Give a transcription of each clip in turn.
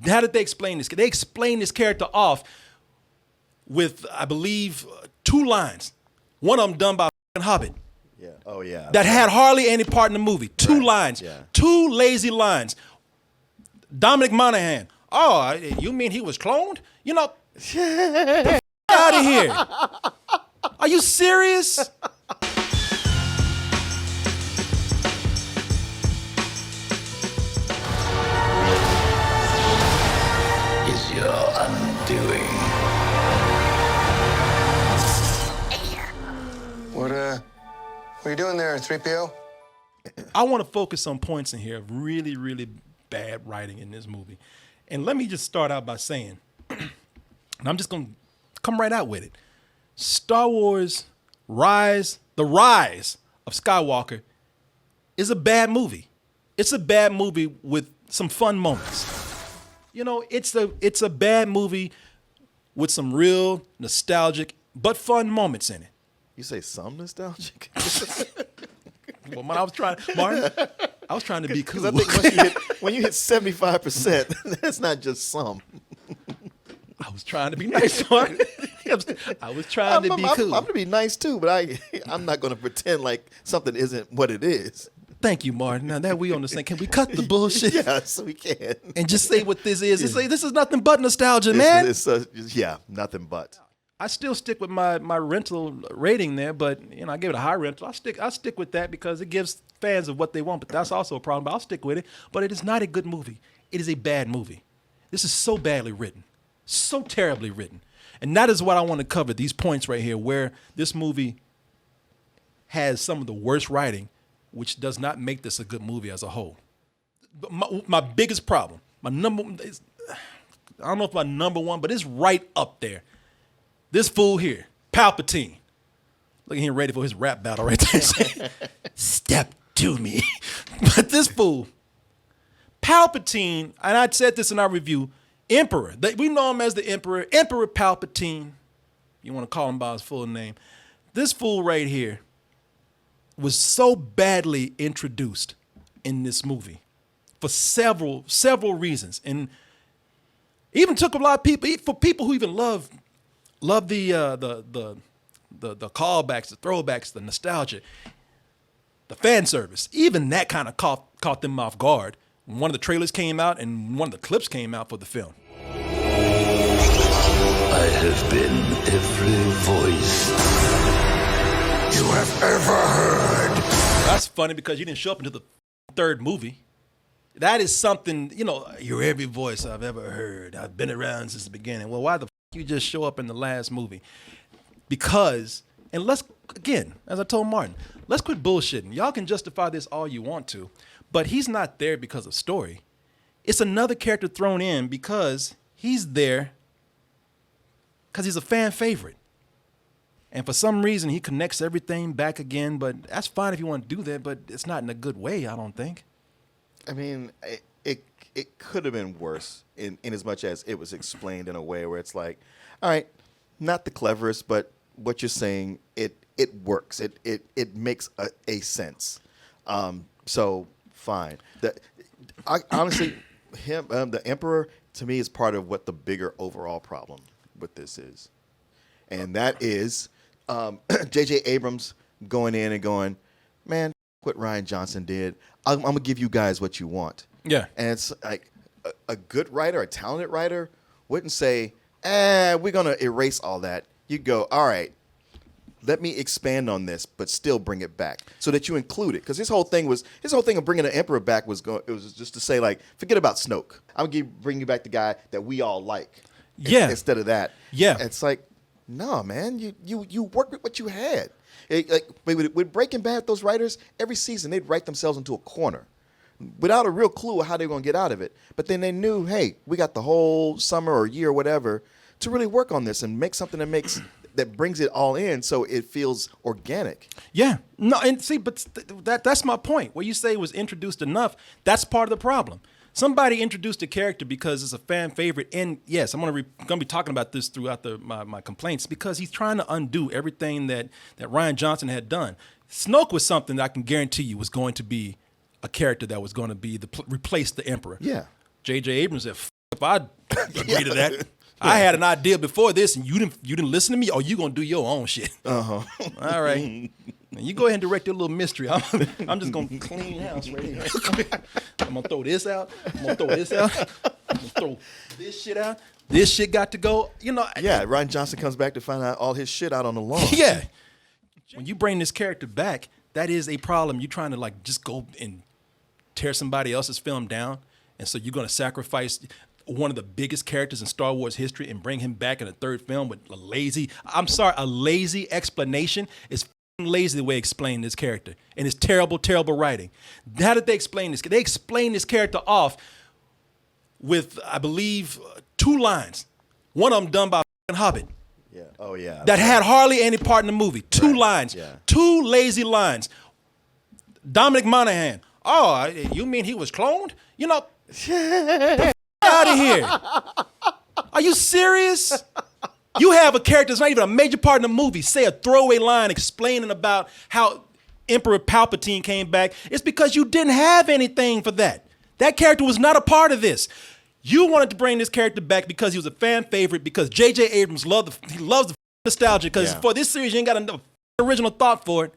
How did they explain this? They explained this character off with, I believe, 2 lines. One of them done by a Hobbit. Yeah. Oh yeah. That had hardly any part in the movie. 2 lines. Yeah. 2 lazy lines. Dominic Monaghan. Oh, you mean he was cloned? You know, the out of here. Are you serious? Is your undoing. What are you doing there, 3PO? I want to focus on points in here of really, really bad writing in this movie. And let me just start out by saying, and I'm just going to come right out with it. Star Wars The Rise of Skywalker is a bad movie. It's a bad movie with some fun moments. You know, it's a bad movie with some real nostalgic but fun moments in it. You say some nostalgic? Well, Martin, I was trying to be cool. Because I think when you hit 75%, that's not just some. I was trying to be nice, Martin. I was trying to be cool. I'm going to be nice too, but I'm not going to pretend like something isn't what it is. Thank you, Martin. Now that we on the same, can we cut the bullshit? Yes, we can. And just say what this is. And say this is nothing but nostalgia, man. Yeah, nothing but. I still stick with my rental rating there, but I give it a high rental. I stick with that because it gives fans of what they want. But that's also a problem. But I'll stick with it. But it is not a good movie. It is a bad movie. This is so badly written, so terribly written, and that is what I want to cover. These points right here, where this movie has some of the worst writing, which does not make this a good movie as a whole. My biggest problem, I don't know if my number one, but it's right up there. This fool here, Palpatine. Look at him ready for his rap battle right there. Step to me. But this fool, Palpatine, and I said this in our review, Emperor. We know him as the Emperor, Emperor Palpatine. You want to call him by his full name. This fool right here was so badly introduced in this movie for several reasons. And even took a lot of people, for people who even love the callbacks, the throwbacks, the nostalgia, the fan service. Even that kind of caught them off guard when one of the trailers came out and one of the clips came out for the film. I have been every voice you have ever heard. That's funny because you didn't show up until the 3rd movie. That is something, you're every voice I've ever heard. I've been around since the beginning. Well, why the you just show up in the last movie? Because, and let's, again, as I told Martin, let's quit bullshitting. Y'all can justify this all you want to, but he's not there because of story. It's another character thrown in because he's there because he's a fan favorite. And for some reason, he connects everything back again, but that's fine if you want to do that, but it's not in a good way, I don't think. I mean, it could have been worse in as much as it was explained in a way where it's like, all right, not the cleverest, but what you're saying, it works. It makes a sense. So fine. Honestly, the Emperor, to me, is part of what the bigger overall problem with this is. And that is J.J. Abrams going in and going, man, what Rian Johnson did. I'm going to give you guys what you want. Yeah. And it's like a good writer, a talented writer wouldn't say, we're going to erase all that. You go, all right, let me expand on this, but still bring it back so that you include it. Because his whole thing of bringing the Emperor back was just to say, like, forget about Snoke. I'm going to bring you back the guy that we all like. Yeah. Instead of that. Yeah. It's like, no, man, you work with what you had. With Breaking Bad, those writers, every season, they'd write themselves into a corner without a real clue of how they were going to get out of it. But then they knew, hey, we got the whole summer or year or whatever to really work on this and make something that brings it all in so it feels organic. Yeah. No, and see, but that's my point. Where you say it was introduced enough, that's part of the problem. Somebody introduced a character because it's a fan favorite, and yes, I'm gonna be talking about this throughout my complaints because he's trying to undo everything that Rian Johnson had done. Snoke was something that I can guarantee you was going to be a character that was going to be replace the Emperor. Yeah. J.J. Abrams said, if I agree to that. I had an idea before this, and you didn't listen to me. Or you gonna do your own shit? All right. Now you go ahead and direct your little mystery. I'm just gonna clean house right here. I'm gonna throw this out. I'm gonna throw this out. I'm gonna throw this shit out. This shit got to go. You know. Yeah, Ryan Johnson comes back to find out all his shit out on the lawn. Yeah. When you bring this character back, that is a problem. You're trying to like just go and tear somebody else's film down, and so you're gonna sacrifice one of the biggest characters in Star Wars history and bring him back in a third film with a lazy explanation. Is lazy the way they explain this character, and it's terrible writing. How did they explain this? They explained this character off with, I believe, 2 lines. One of them done by a Hobbit. Yeah. Oh yeah. That had hardly any part in the movie. 2 lines. Yeah. 2 lazy lines. Dominic Monaghan. Oh, you mean he was cloned? You know, out of here. Are you serious? You have a character that's not even a major part in the movie say a throwaway line explaining about how Emperor Palpatine came back. It's because you didn't have anything for that. That character was not a part of this. You wanted to bring this character back because he was a fan favorite, because J.J. Abrams loves the nostalgia, because for this series you ain't got enough original thought for it.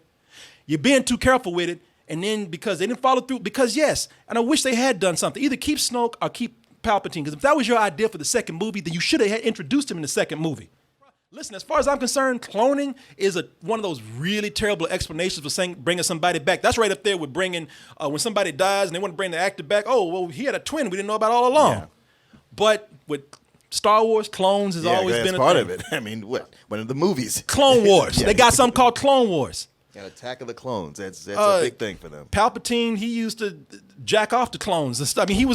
You're being too careful with it, and then because they didn't follow through, because yes, and I wish they had done something. Either keep Snoke or keep Palpatine, because if that was your idea for the second movie, then you should have introduced him in the second movie. Listen, as far as I'm concerned, cloning is one of those really terrible explanations for bringing somebody back. That's right up there with bringing, when somebody dies and they want to bring the actor back, oh, well, he had a twin we didn't know about all along. Yeah. But with Star Wars, clones has always been a part thing. of it. I mean, what? One of the movies. Clone Wars. They got something called Clone Wars. Yeah, Attack of the Clones. That's a big thing for them. Palpatine, he used to jack off to clones and stuff. I mean,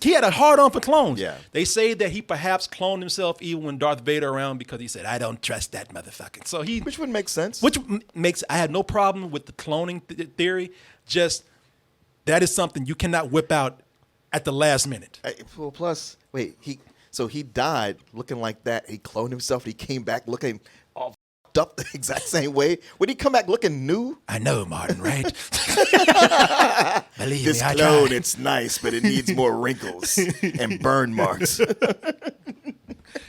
he had a hard on for clones. Yeah. They say that he perhaps cloned himself even when Darth Vader around, because he said, "I don't trust that motherfucker." So which would make sense. I had no problem with the cloning theory. Just that is something you cannot whip out at the last minute. Well, plus, wait, he died looking like that. He cloned himself. He came back looking all up the exact same way. Would he come back looking new? I know, Martin, right? Believe this me, clone, it's nice, but it needs more wrinkles and burn marks. It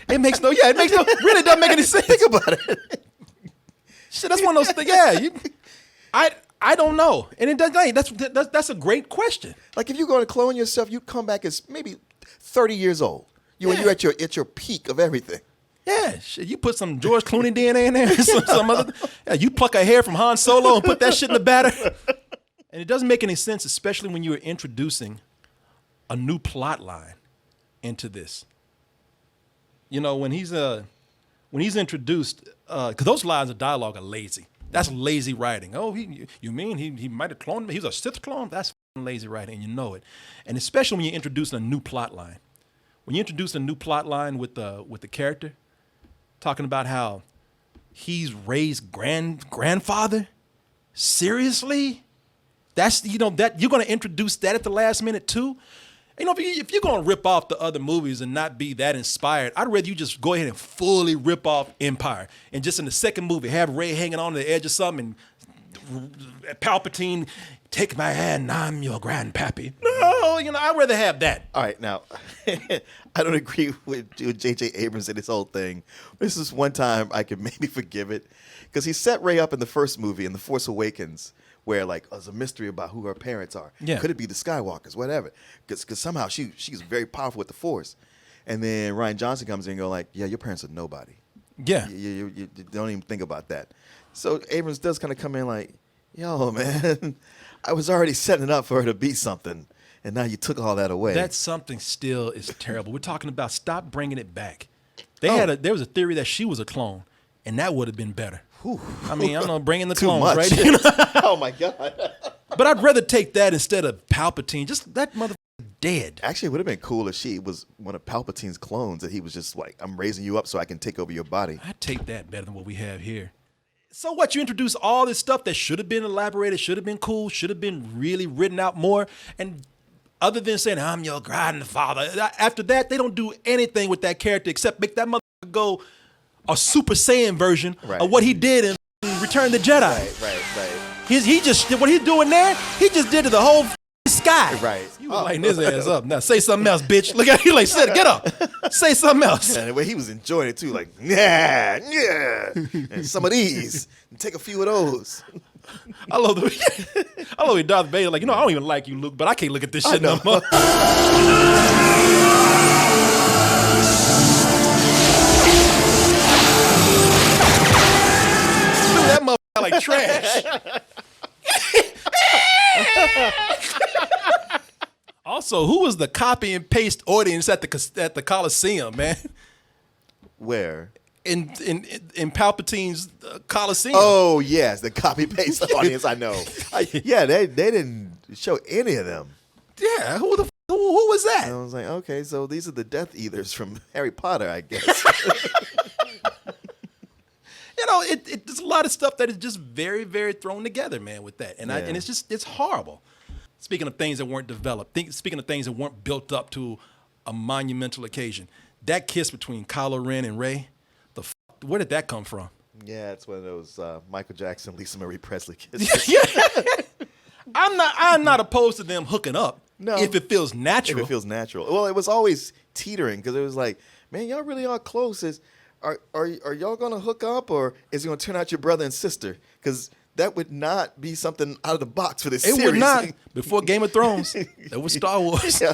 really doesn't make any sense. Think about it. Shit, that's one of those things. Yeah, I don't know, and it doesn't. That's a great question. Like if you're going to clone yourself, you come back as maybe 30 years old. When you're at your peak of everything. Yeah, shit, you put some George Clooney DNA in there, some other. Yeah, you pluck a hair from Han Solo and put that shit in the batter, and it doesn't make any sense, especially when you are introducing a new plot line into this. You know, when he's introduced, because those lines of dialogue are lazy. That's lazy writing. Oh, you mean he might have cloned me? He's a Sith clone? That's lazy writing, and you know it. And especially when you're introducing a new plot line. When you introduce a new plot line with the character, talking about how he's Rey's grandfather, seriously? That's that you're going to introduce that at the last minute too? If you're going to rip off the other movies and not be that inspired, I'd rather you just go ahead and fully rip off Empire, and just in the second movie have Rey hanging on the edge of something and Palpatine, take my hand, I'm your grandpappy. No, I'd rather have that. All right, now, I don't agree with J.J. Abrams and his whole thing. This is one time I could maybe forgive it, because he set Rey up in the first movie, in The Force Awakens, where there's a mystery about who her parents are. Yeah. Could it be the Skywalkers, whatever? Because somehow she's very powerful with the Force. And then Ryan Johnson comes in and goes yeah, your parents are nobody. Yeah. You don't even think about that. So Abrams does kind of come in yo, man, I was already setting it up for her to be something, and now you took all that away. That something still is terrible. We're talking about stop bringing it back. There was a theory that she was a clone, and that would have been better. Whew. I mean, I don't know, bringing the Too clones, much. right? Oh, my God. But I'd rather take that instead of Palpatine. Just that motherfucker dead. Actually, it would have been cool if she was one of Palpatine's clones, and he was just I'm raising you up so I can take over your body. I'd take that better than what we have here. So what? You introduce all this stuff that should have been elaborated, should have been cool, should have been really written out more, and other than saying, I'm your grandfather, after that, they don't do anything with that character except make that motherfucker go a Super Saiyan version of what he did in Return of the Jedi. Right. He just, what he's doing there, he just did to the whole guy. Right. He was lighting his ass up. Now say something else, bitch. Look at you like, get up. Say something else. And the way he was enjoying it too, like, yeah, and some of these, and take a few of those. I love the Darth Vader. Like, I don't even like you, Luke, but I can't look at this shit no more. That motherfucker like trash. Also, who was the copy and paste audience at the Coliseum, man? Where? In Palpatine's Coliseum. Oh yes, the copy paste audience. I know. Yeah, they didn't show any of them. Yeah, who was that? And I was like, okay, so these are the Death Eaters from Harry Potter, I guess. There's a lot of stuff that is just very, very thrown together, man, with that. And and it's horrible. Speaking of things that weren't developed, speaking of things that weren't built up to a monumental occasion, that kiss between Kylo Ren and Rey, where did that come from? Yeah, it's one of those Michael Jackson, Lisa Marie Presley kisses. Yeah. I'm not opposed to them hooking up. No. If it feels natural. If it feels natural. Well, it was always teetering because it was like, man, y'all really are close. Are y'all gonna hook up, or is it gonna turn out your brother and sister? Because that would not be something out of the box for this series. It would not. Before Game of Thrones, that was Star Wars. Yeah.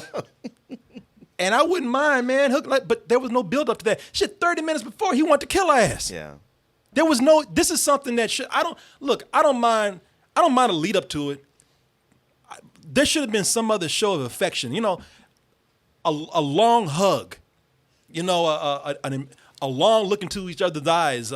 And I wouldn't mind, man, but there was no build up to that. Shit, 30 minutes before he wanted to kill her ass. Yeah. There was no. This is something that I don't mind a lead up to it. There should have been some other show of affection. A long hug. A long look into each other's eyes.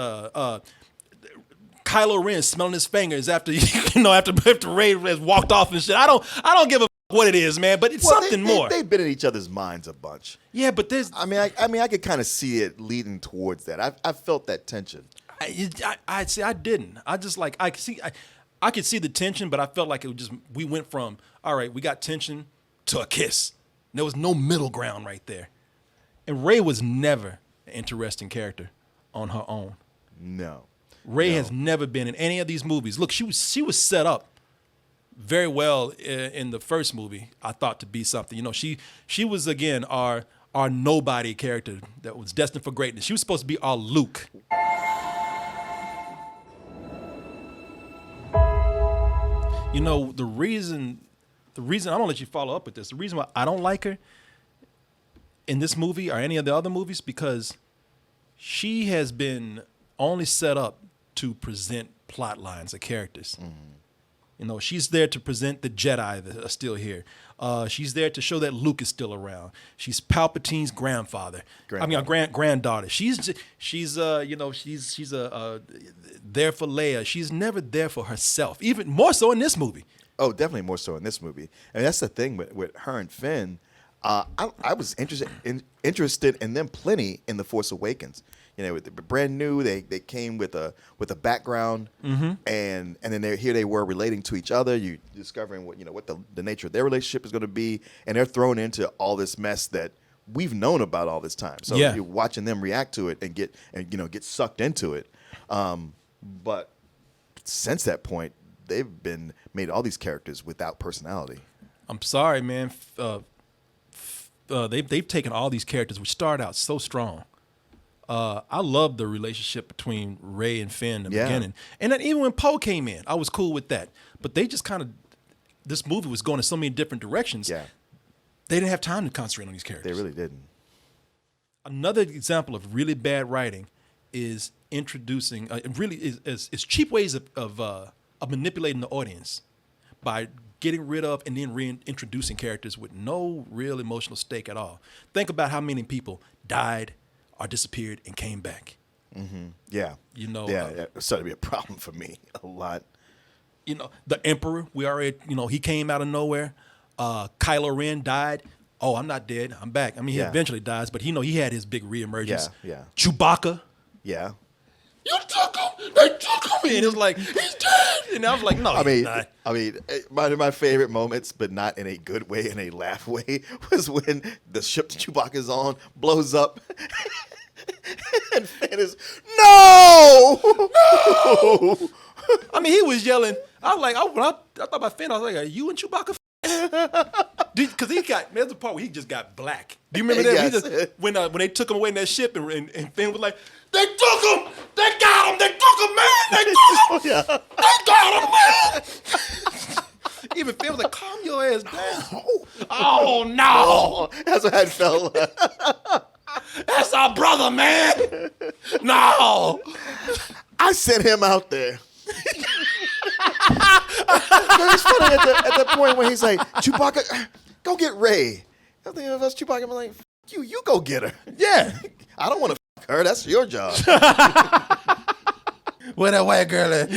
Kylo Ren smelling his fingers after after Rey has walked off and shit. I don't give a what it is, man, but it's something more. They've been in each other's minds a bunch. Yeah, but there's. I mean, I could kind of see it leading towards that. I felt that tension. I'd say I didn't. I just like I could see the tension, but I felt like we went from all right, we got tension to a kiss. There was no middle ground right there, and Rey was never an interesting character on her own. No. Rey has never been in any of these movies. Look, she was set up very well in the first movie, I thought, to be something. She was again our nobody character that was destined for greatness. She was supposed to be our Luke. The reason I'm gonna let you follow up with this. The reason why I don't like her in this movie or any of the other movies, because she has been only set up to present plot lines of characters. Mm-hmm. She's there to present the Jedi that are still here. She's there to show that Luke is still around. She's Palpatine's granddaughter. Granddaughter. She's there for Leia. She's never there for herself. Even more so in this movie. Oh, definitely more so in this movie. And that's the thing with her and Finn. I was interested in them plenty in The Force Awakens. With brand new, they came with a background, mm-hmm. and then they were relating to each other. You discovering what the nature of their relationship is going to be, and they're thrown into all this mess that we've known about all this time. So you're watching them react to it and get sucked into it. But since that point, they've been made all these characters without personality. I'm sorry, man. They've taken all these characters which start out so strong. I love the relationship between Rey and Finn in the beginning. And then even when Poe came in, I was cool with that. But they just this movie was going in so many different directions. Yeah. They didn't have time to concentrate on these characters. They really didn't. Another example of really bad writing is introducing, is cheap ways of manipulating the audience by getting rid of and then reintroducing characters with no real emotional stake at all. Think about how many people died or disappeared and came back. Mm-hmm. Yeah. It started to be a problem for me a lot. The Emperor, he came out of nowhere. Kylo Ren died. Oh, I'm not dead. I'm back. I mean, he eventually dies, but he had his big reemergence. Yeah. Chewbacca. Yeah. You took him. They took him. And it was like, he's dead. And I was like, no, he's not. One of my favorite moments, but not in a good way, in a laugh way, was when the ship Chewbacca's on blows up. And Finn is, no! I mean, he was yelling. I was like, I thought about Finn. I was like, are you and Chewbacca? Because there's a part where he just got black. Do you remember that? Yes. He just, when they took him away in that ship and Finn was like, they took him! They got him! They took him, man! They took him! Yeah. They got him, man! Even Finn was like, calm your ass down. Oh, no! That's what I felt. That's our brother, man! No! I sent him out there. It's funny at the point where he's like, Chewbacca, go get Rey. I'm thinking of us, Chewbacca, I'm like, you go get her. Yeah. I don't want to her. That's your job. Where that white girl at?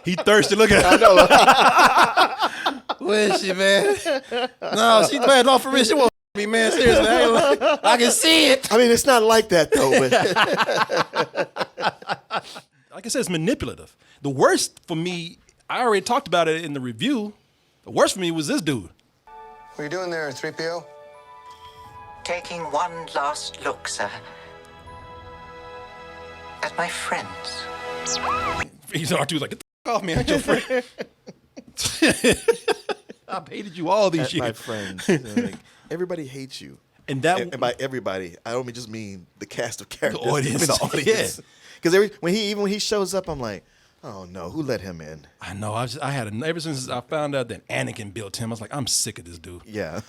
He thirsty. Look at her. I know. Where is she, man? No, she's bad off for real. She won't me, man. Seriously, I can see it. I mean, it's not like that, though. But Like I said, it's manipulative. The worst for me, I already talked about it in the review. The worst for me was this dude. What are you doing there, 3PO? Taking one last look, sir. At my friends. He's R2's like, get the f off me, I ain't your friend. I've hated you all these years. my friends, like, everybody hates you. And that And by everybody, I don't just mean the cast of characters. The audience. I mean the audience. Because when he shows up, I'm like, oh no, who let him in? I know. Ever since I found out that Anakin built him, I was like, I'm sick of this dude. Yeah.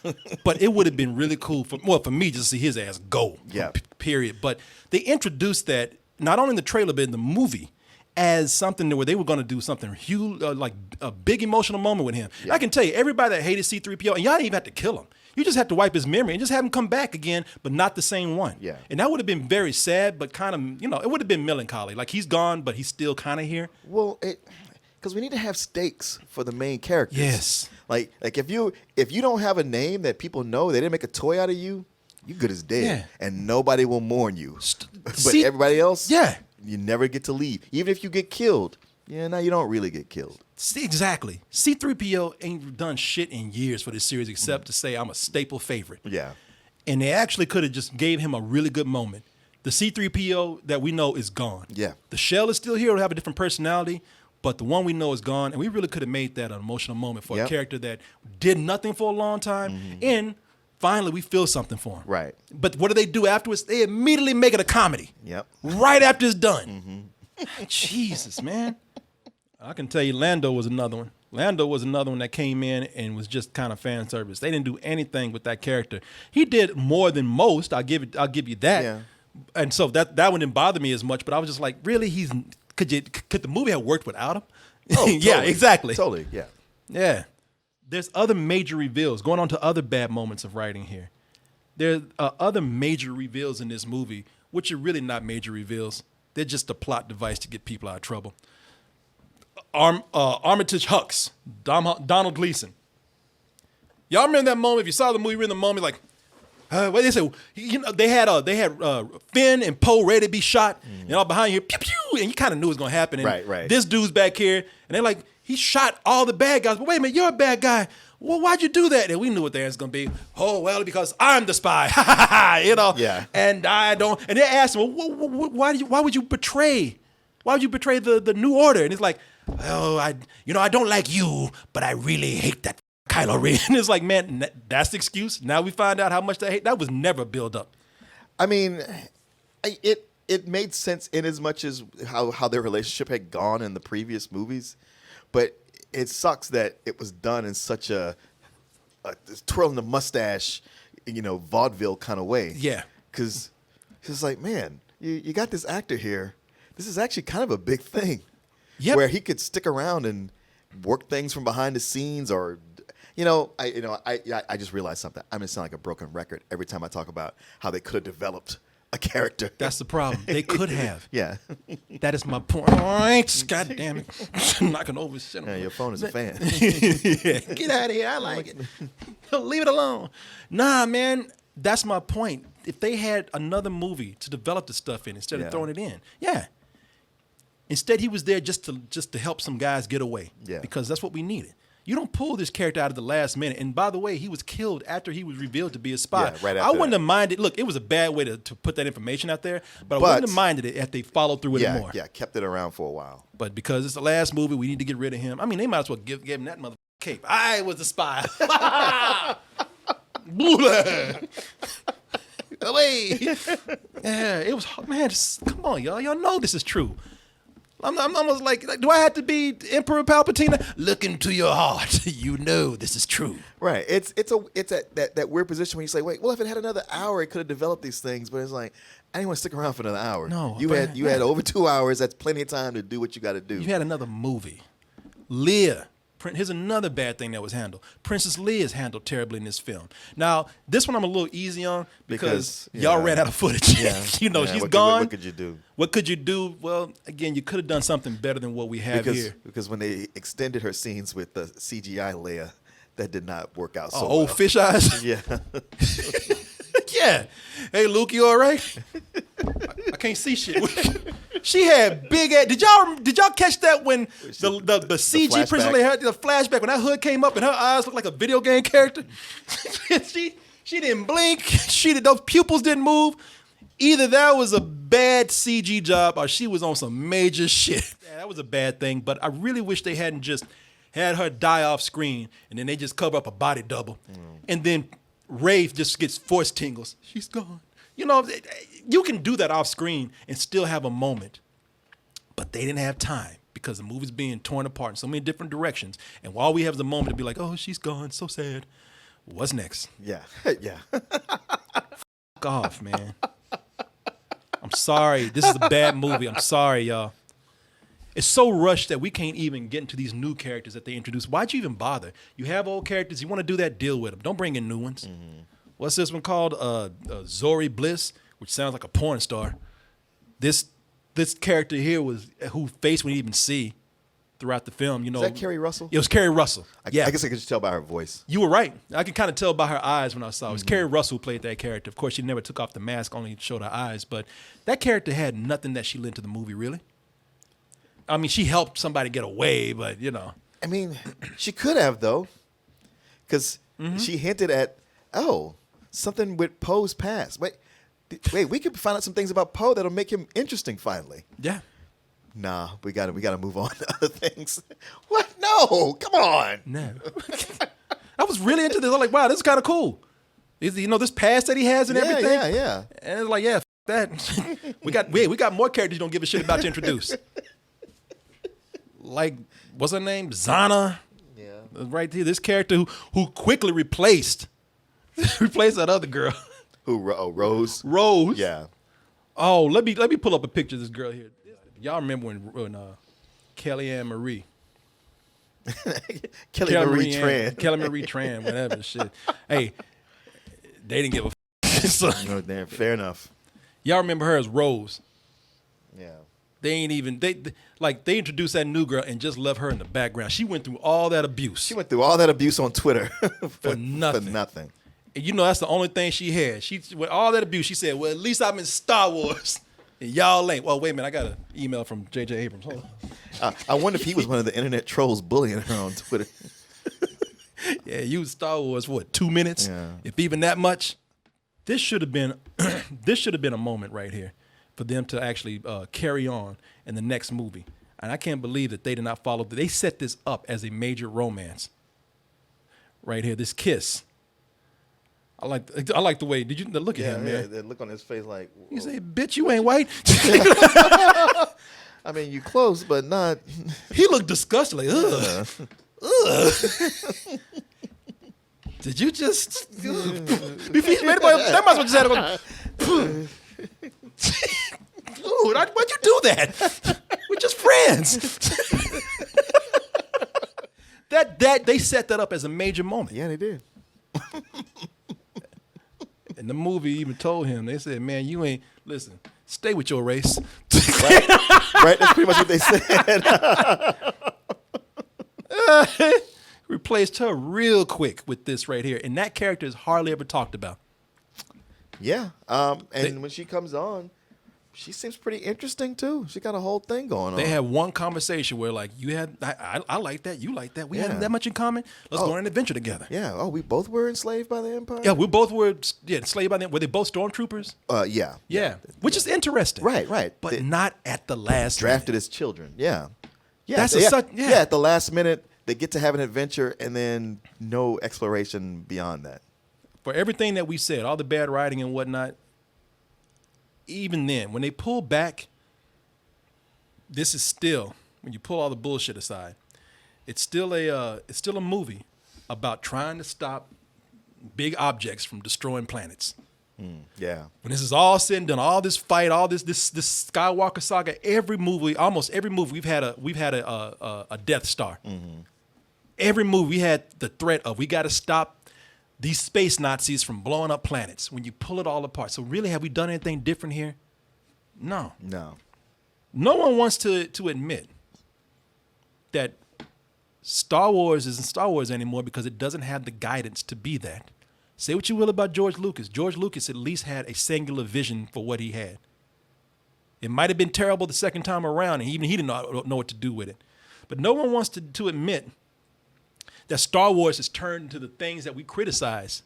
But it would have been really cool for me just to see his ass go. Yeah. Period. But they introduced that not only in the trailer but in the movie as something where they were going to do something huge, like a big emotional moment with him. Yeah. I can tell you, everybody that hated C-3PO, and y'all didn't even have to kill him. You just have to wipe his memory and just have him come back again, but not the same one. Yeah. And that would have been very sad, but kind of, it would have been melancholy. Like he's gone, but he's still kind of here. Well, because we need to have stakes for the main characters. Yes. Like if you don't have a name that people know, they didn't make a toy out of you, you good as dead. Yeah. And nobody will mourn you. But See- everybody else, Yeah. you never get to leave. Even if you get killed, now you don't really get killed. See, exactly. C-3PO ain't done shit in years for this series except to say I'm a staple favorite. Yeah. And they actually could have just gave him a really good moment. The C-3PO that we know is gone. Yeah. The shell is still here. It'll have a different personality, but the one we know is gone. And we really could have made that an emotional moment for a Yep. character that did nothing for a long time. And finally, we feel something for him. Right. But what do they do afterwards? They immediately make it a comedy. Yep. Right after it's done. Jesus, man. I can tell you Lando was another one. Lando was another one that came in and was just kind of fan service. They didn't do anything with that character. He did more than most. I'll give you that. Yeah. And so that one didn't bother me as much, but I was just like, really? Could the movie have worked without him? Oh, Yeah, totally. exactly. Totally, yeah. Yeah. There's other major reveals, going on to other bad moments of writing here. There are other major reveals in this movie, which are really not major reveals. They're just a plot device to get people out of trouble. Armitage Hux, Donald Gleason. Y'all remember that moment? If you saw the movie, you were in the moment like, what they say? They had Finn and Poe ready to be shot, and all behind you, pew pew, and you kind of knew it was gonna happen. And Right. This dude's back here, and they're like, he shot all the bad guys. But wait a minute, you're a bad guy. Well, why'd you do that? And we knew what the answer's gonna be. Oh well, because I'm the spy. Yeah. And I don't. And they asked him, well, why would you betray? Why would you betray the New Order? And he's like, oh, I don't like you, but I really hate that Kylo Ren. And it's like, man, that's the excuse. Now we find out how much they hate. That was never built up. I mean, it made sense in as much as how their relationship had gone in the previous movies, but it sucks that it was done in such a twirling the mustache, vaudeville kind of way. Yeah. Because it's like, man, you got this actor here. This is actually kind of a big thing. Yep. Where he could stick around and work things from behind the scenes, or I just realized something. I'm gonna sound like a broken record every time I talk about how they could have developed a character. That's the problem. They could have. Yeah. That is my point. God damn it. I'm knocking over shit. Yeah, your phone is a fan. Yeah, get out of here. I like it. Leave it alone. Nah, man, that's my point. If they had another movie to develop the stuff in instead Yeah. of throwing it in, yeah. Instead, he was there just to help some guys get away. Yeah. Because that's what we needed. You don't pull this character out of the last minute. And by the way, he was killed after he was revealed to be a spy. Yeah, right I after wouldn't that. have minded. Look, it was a bad way to put that information out there, but I wouldn't have minded it if they followed through with it more. Yeah, kept it around for a while. But because it's the last movie, we need to get rid of him. I mean, they might as well give him that mother cape. I was the spy. Away. Yeah, it was, man, just, come on, y'all. Y'all know this is true. I'm almost like, do I have to be Emperor Palpatine? Look into your heart. You know this is true. Right. It's that weird position when you say, wait, well, if it had another hour, it could have developed these things. But it's like, I didn't want to stick around for another hour. No, you had over 2 hours. That's plenty of time to do what you got to do. You had another movie. Leia. Here's another bad thing that was handled. Princess Leia is handled terribly in this film. Now, this one I'm a little easy on because y'all ran out of footage. Yeah. You know, she's what gone. What could you do? What could you do? Well, again, you could have done something better than what we have here. Because when they extended her scenes with the CGI Leia, that did not work out so old well. fish eyes? Yeah. Yeah. Hey, Luke, you all right? I can't see shit. She had big ass. Did y'all catch that when the CG flashback? Princess Leia had the flashback when that hood came up and her eyes looked like a video game character? she didn't blink. Those pupils didn't move. Either that was a bad CG job or she was on some major shit. Yeah, that was a bad thing. But I really wish they hadn't just had her die off screen and then they just cover up a body double, and then Rey just gets force tingles. She's gone. You know, you can do that off screen and still have a moment. But they didn't have time because the movie's being torn apart in so many different directions. And while we have the moment to be like, oh, she's gone, so sad. What's next? Yeah. Yeah. Fuck off, man. I'm sorry. This is a bad movie. I'm sorry, y'all. It's so rushed that we can't even get into these new characters that they introduced. Why'd you even bother? You have old characters. You want to do that, deal with them. Don't bring in new ones. Mm-hmm. What's this one called? Zori Bliss, which sounds like a porn star. This character here was who face we didn't even see throughout the film. You know, Is that Kerry Russell? It was Kerry Russell. I Yeah, guess I could just tell by her voice. you were right. I could kind of tell by her eyes when I saw it. It was Kerry Russell who played that character. Of course, she never took off the mask, only showed her eyes. But that character had nothing that she lent to the movie, really. I mean, she helped somebody get away, but, you know. I mean, she could have, though, because she hinted at, something with Poe's past. Wait, we could find out some things about Poe that'll make him interesting finally. Yeah. Nah, we gotta move on to other things. What? No, come on. No. I was really into this. I'm like, wow, this is kind of cool. You know, this past that he has and everything. Yeah. And it's like, yeah, that. we got more characters you don't give a shit about to introduce. Like, what's her name? Zana. Yeah. Right here, this character who quickly replaced that other girl. Who? Rose. Rose. Yeah. Oh, let me pull up a picture of this girl here. Y'all remember when Kellyanne Marie. Kelly Marie Tran. Kelly Marie Tran, whatever shit. Hey, they didn't give a so, No, damn, fair enough. y'all remember her as Rose. Yeah. They ain't even they introduced that new girl and just left her in the background. She went through all that abuse. She went through all that abuse on Twitter For nothing. For nothing. And you know that's the only thing she had. She with all that abuse, she said, "Well, at least I'm in Star Wars, and y'all ain't." Well, wait a minute, I got an email from J.J. Abrams. Hold on. I wonder if he was one of the internet trolls bullying her on Twitter. Yeah, you was Star Wars for what, 2 minutes, Yeah. if even that much. This should have been a moment right here for them to actually carry on in the next movie. And I can't believe that they did not follow. They set this up as a major romance. Right here, this kiss. I like the way. Did you look at him, man? The look on his face like. You say, "Bitch, you ain't white." I mean, you close, but not. He looked disgusted, like, ugh. Ugh. Did you just? That must have just had a. Dude, why'd you do that? We're just friends. That they set that up as a major moment. Yeah, they did. And the movie even told him, they said, "Man, you ain't listen. Stay with your race." Right? That's pretty much what they said. Replaced her real quick with this right here, and that character is hardly ever talked about. Yeah. When she comes on, she seems pretty interesting too. She got a whole thing going on. They had one conversation where, like, you had, I like that, you like that. We had Yeah. that much in common. Let's go on an adventure together. Yeah. Oh, we both were enslaved by the Empire? Yeah, we both were enslaved by them. Were they both stormtroopers? Yeah. Yeah. Which is interesting. Right. But They not at the last drafted minute. as children. Yeah. Yeah. That's yeah. such. At the last minute, they get to have an adventure and then no exploration beyond that. For everything that we said, all the bad writing and whatnot, even then, when they pull back, this is still, when you pull all the bullshit aside, it's still a movie about trying to stop big objects from destroying planets. Yeah. When this is all said and done, all this fight, all this Skywalker saga, almost every movie, we've had a Death Star. Every movie we had the threat of, we got to stop these space Nazis from blowing up planets. When you pull it all apart, so really, have we done anything different here? No. No one wants to admit that Star Wars isn't Star Wars anymore because it doesn't have the guidance to be that. Say what you will about George Lucas. George Lucas at least had a singular vision for what he had. It might have been terrible the second time around, and even he didn't know what to do with it. But no one wants to admit that Star Wars has turned into the things that we criticize,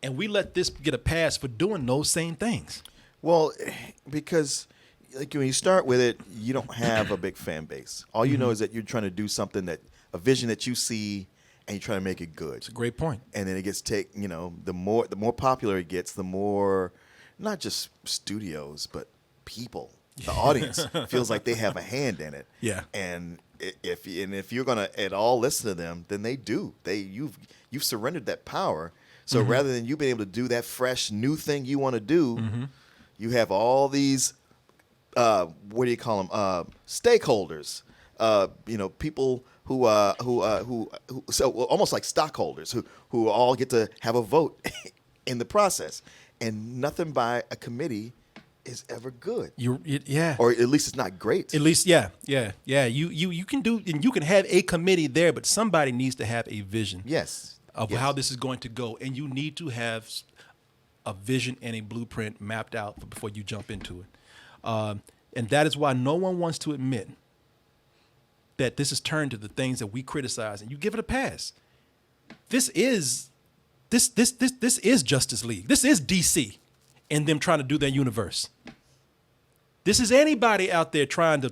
and we let this get a pass for doing those same things. Well, because like when you start with it, you don't have a big fan base. All you know is that you're trying to do something a vision that you see, and you're trying to make it good. It's a great point. And then it gets the more popular it gets, the more not just studios, but people, the audience feels like they have a hand in it. Yeah. And if you're gonna at all listen to them, then they do. You've surrendered that power. So rather than you being able to do that fresh new thing you want to do, you have all these what do you call them? Stakeholders. People who so almost like stockholders who all get to have a vote in the process, and nothing by a committee is ever good. Yeah. Or at least it's not great. At least, yeah. You can do, and you can have a committee there, but somebody needs to have a vision. Yes. Of how this is going to go, and you need to have a vision and a blueprint mapped out before you jump into it. And that is why no one wants to admit that this has turned to the things that we criticize, and you give it a pass. This is Justice League. This is DC and them trying to do their universe. This is anybody out there trying to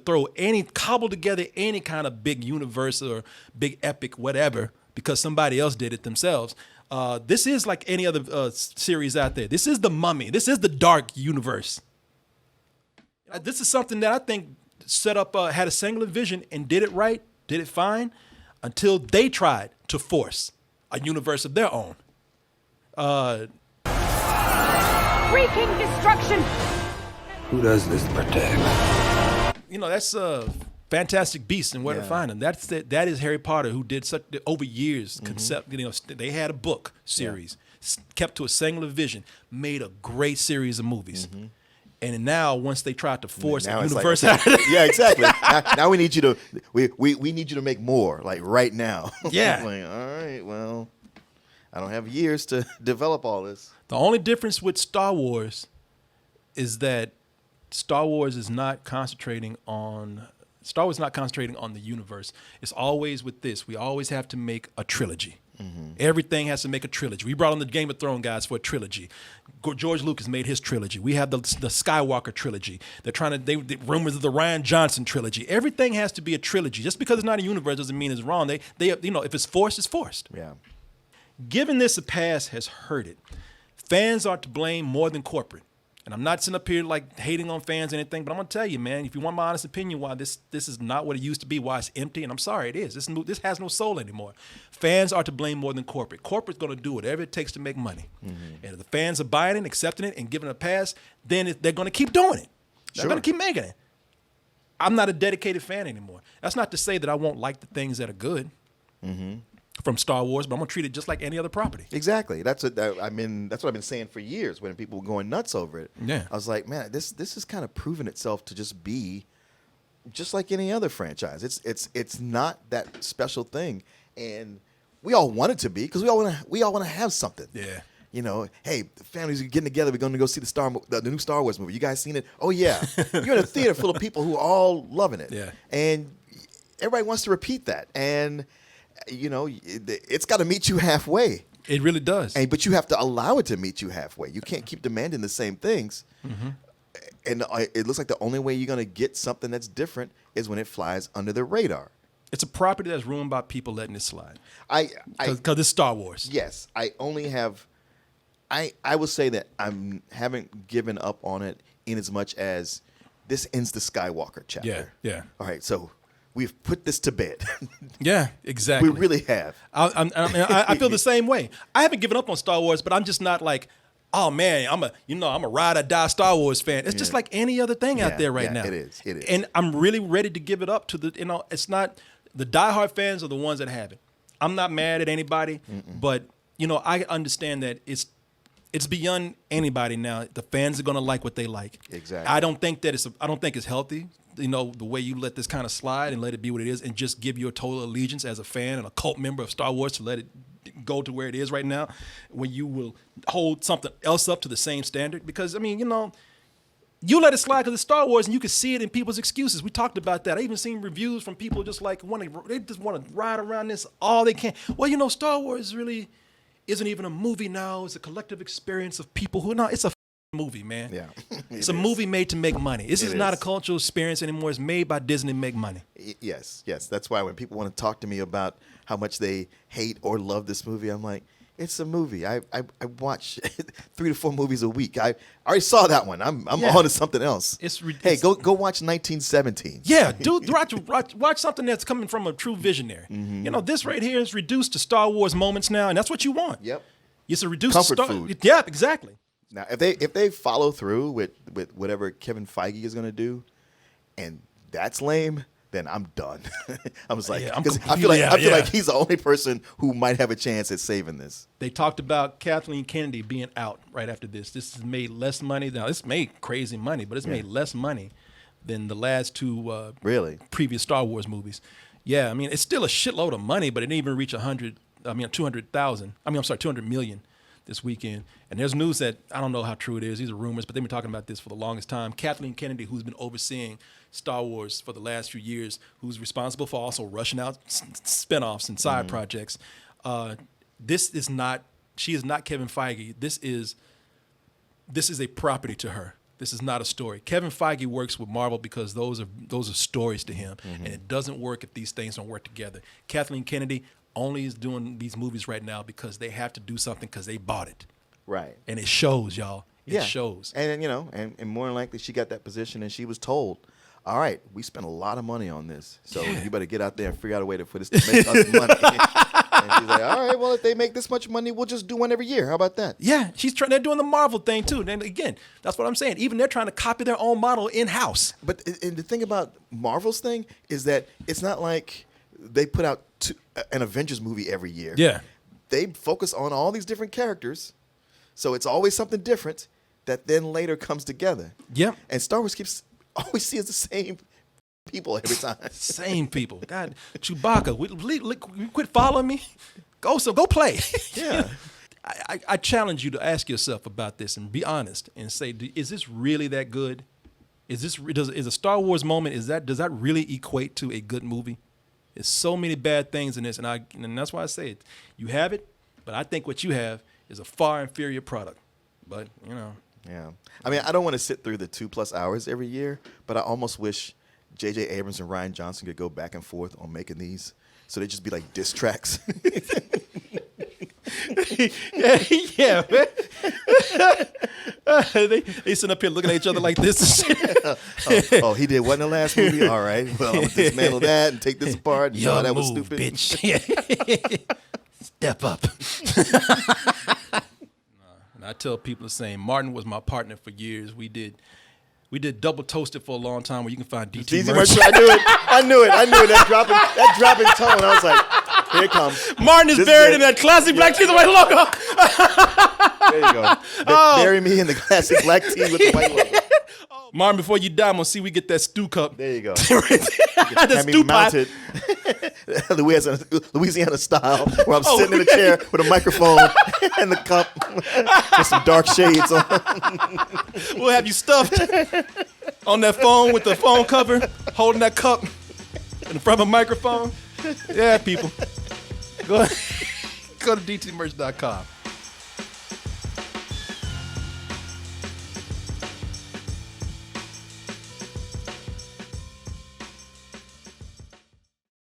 cobble together any kind of big universe or big epic whatever because somebody else did it themselves. This is like any other series out there. This is the Mummy. This is the Dark Universe. This is something that I think set up, had a singular vision and did it right, did it fine, until they tried to force a universe of their own. Wreaking destruction! Who does this protect? That's Fantastic Beasts and Where to Find Them. That is Harry Potter, who did such over years concept. They had a book series, kept to a singular vision, made a great series of movies. And now, once they tried to force the universe out of it. Yeah, exactly. now we need you to we need you to make more, like right now. Yeah. Like, all right, well, I don't have years to develop all this. The only difference with Star Wars is that Star Wars is not concentrating on the universe. It's always with this. We always have to make a trilogy. Everything has to make a trilogy. We brought on the Game of Thrones guys for a trilogy. George Lucas made his trilogy. We have the Skywalker trilogy. They're trying to, rumors of the Rian Johnson trilogy. Everything has to be a trilogy. Just because it's not a universe doesn't mean it's wrong. They if it's forced, it's forced. Yeah. Giving this a pass has hurt it. Fans are to blame more than corporate. And I'm not sitting up here like hating on fans or anything, but I'm gonna tell you, man, if you want my honest opinion, why this is not what it used to be, why it's empty, and I'm sorry, it is. This has no soul anymore. Fans are to blame more than corporate. Corporate's gonna do whatever it takes to make money, and if the fans are buying it, accepting it, and giving it a pass, then they're gonna keep doing it. They're gonna keep making it. I'm not a dedicated fan anymore. That's not to say that I won't like the things that are good. From Star Wars, but I'm gonna treat it just like any other property. Exactly. That's what I've been saying for years when people were going nuts over it. Yeah. I was like, man, this has kind of proven itself to just be just like any other franchise. It's not that special thing, and we all want it to be because we all want to have something. Yeah. Hey, the families are getting together. We're going to go see the new Star Wars movie. You guys seen it? Oh yeah. You're in a theater full of people who are all loving it. Yeah. And everybody wants to repeat that, and it's got to meet you halfway. It really does. But you have to allow it to meet you halfway. You can't keep demanding the same things. And it looks like the only way you're going to get something that's different is when it flies under the radar. It's a property that's ruined by people letting it slide. Because it's Star Wars. Yes, I only have. I would say that haven't given up on it in as much as this ends the Skywalker chapter. Yeah. All right, so we've put this to bed. Yeah, exactly. We really have. I feel the same way. I haven't given up on Star Wars, but I'm just not like, oh man, I'm a ride or die Star Wars fan. It's just like any other thing out there right now. It is. And I'm really ready to give it up to it's not the diehard fans are the ones that have it. I'm not mad at anybody, but I understand that it's beyond anybody now. The fans are gonna like what they like. Exactly. I don't think it's healthy. The way you let this kind of slide and let it be what it is, and just give your total allegiance as a fan and a cult member of Star Wars to let it go to where it is right now, when you will hold something else up to the same standard. Because you let it slide because it's Star Wars, and you can see it in people's excuses. We talked about that. I even seen reviews from people just like they just want to ride around this all they can. Well, Star Wars really isn't even a movie now. It's a collective experience of people who it's a movie, man. Yeah. It's a movie made to make money. This is not a cultural experience anymore. It's made by Disney to make money. Yes. That's why when people want to talk to me about how much they hate or love this movie, I'm like, it's a movie. I watch 3 to 4 movies a week. I already saw that one. I'm on to something else. Hey, go watch 1917. Yeah, dude, watch something that's coming from a true visionary. This right here is reduced to Star Wars moments now, and that's what you want. Yep. It's a reduced comfort food. Yeah, exactly. Now, if they follow through with whatever Kevin Feige is going to do, and that's lame, then I'm done. I was like, because I feel like he's the only person who might have a chance at saving this. They talked about Kathleen Kennedy being out right after this. This has made less money. Now, it's made crazy money, but it's made less money than the last 2 previous Star Wars movies. Yeah, it's still a shitload of money, but it didn't even reach 200 million this weekend. And there's news that I don't know how true it is. These are rumors, but they've been talking about this for the longest time. Kathleen Kennedy, who's been overseeing Star Wars for the last few years, who's responsible for also rushing out spinoffs and side projects. She is not Kevin Feige. This is a property to her. This is not a story. Kevin Feige works with Marvel because those are stories to him, and it doesn't work if these things don't work together. Kathleen Kennedy only is doing these movies right now because they have to do something because they bought it. Right. And it shows, y'all. It shows. And and more than likely she got that position and she was told, all right, we spent a lot of money on this, so you better get out there and figure out a way for this to make us money. And she's like, all right, well, if they make this much money, we'll just do one every year. How about that? Yeah, they're doing the Marvel thing too. And again, that's what I'm saying. Even they're trying to copy their own model in-house. But and the thing about Marvel's thing is that it's not like they put out an Avengers movie every year. Yeah. They focus on all these different characters, so it's always something different that then later comes together. Yep. And Star Wars always sees the same people every time. Same people. God, Chewbacca, quit following me. Go play. Yeah. I challenge you to ask yourself about this and be honest and say, is this really that good? Is a Star Wars moment, does that really equate to a good movie? There's so many bad things in this, and that's why I say it. You have it, but I think what you have is a far inferior product. But, Yeah. I don't want to sit through the 2+ hours every year, but I almost wish J.J. Abrams and Rian Johnson could go back and forth on making these, so they'd just be like diss tracks. Yeah, man. They sit up here looking at each other like this. He did what in the last movie? All right, well, I'm going to dismantle that and take this apart. Your that move, was stupid. Bitch. Step up. And I tell people the same. Martin was my partner for years. We did Double Toasted for a long time, where you can find DT merch. I knew it. That dropping tone. I was like, here it comes. Martin is buried in that classic black tee with the white logo. There you go. Bury me in the classic black tee with the white logo. Martin, before you die, I'm going to see we get that stew cup. There you go. The stew pot. Mounted Louisiana style, where I'm sitting in a chair with a microphone and the cup with some dark shades on. We'll have you stuffed on that phone with the phone cover, holding that cup in front of a microphone. Yeah, people. Go to dtmerch.com.